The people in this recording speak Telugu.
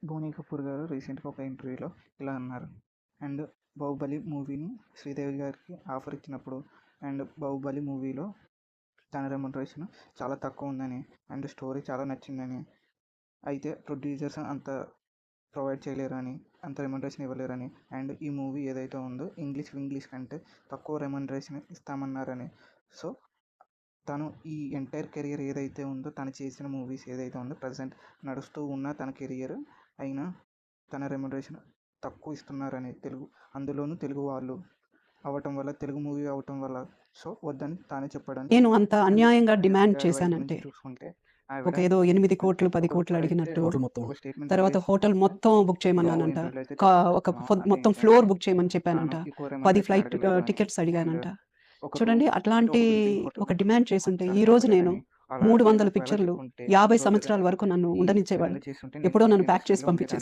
బోనీ కపూర్ గారు రీసెంట్గా ఒక ఇంటర్వ్యూలో ఇలా అన్నారు. అండ్ బాహుబలి మూవీని శ్రీదేవి గారికి ఆఫర్ ఇచ్చినప్పుడు అండ్ బాహుబలి మూవీలో తన రెమ్యునరేషన్ చాలా తక్కువ ఉందని అండ్ స్టోరీ చాలా నచ్చిందని, అయితే ప్రొడ్యూసర్స్ అంత ప్రొవైడ్ చేయలేరని, అంత రెమ్యునరేషన్ ఇవ్వలేరని, అండ్ ఈ మూవీ ఏదైతే ఉందో ఇంగ్లీష్ కంటే తక్కువ రెమ్యునరేషన్ ఇస్తామన్నారని. సో తను ఈ ఎంటైర్ కెరియర్ ఏదైతే ఉందో, తను చేసిన మూవీస్ ఏదైతే ఉందో, ప్రజెంట్ నడుస్తూ ఉన్న తన కెరియర్ అయినా తన రెమ్యునరేషన్ తక్కువ ఇస్తున్నారని, అందులోనూ తెలుగు వాళ్ళు అవ్వటం వల్ల, తెలుగు మూవీ అవ్వటం వల్ల సో వద్దని తానే చెప్పాడని. నేను అంత అన్యాయంగా డిమాండ్ గారి వైపు చేశానంటే, నుంచి చూసుకుంటే ఒక ఏదో 8 కోట్లు 10 కోట్లు అడిగినట్టు, ఒక స్టేట్మెంట్ తర్వాత హోటల్ మొత్తం బుక్ చేయమన్నానంట, మొత్తం ఫ్లోర్ బుక్ చేయమని చెప్పానంట, 10 ఫ్లైట్ టికెట్స్ అడిగానంట. చూడండి, అట్లాంటి ఒక డిమాండ్ చేస్తుంటే ఈ రోజు నేను 300 పిక్చర్లు 50 సంవత్సరాల వరకు నన్ను ఉండనిచ్చేవాళ్ళు. ఎప్పుడో నన్ను ప్యాక్ చేసి పంపించేసారు.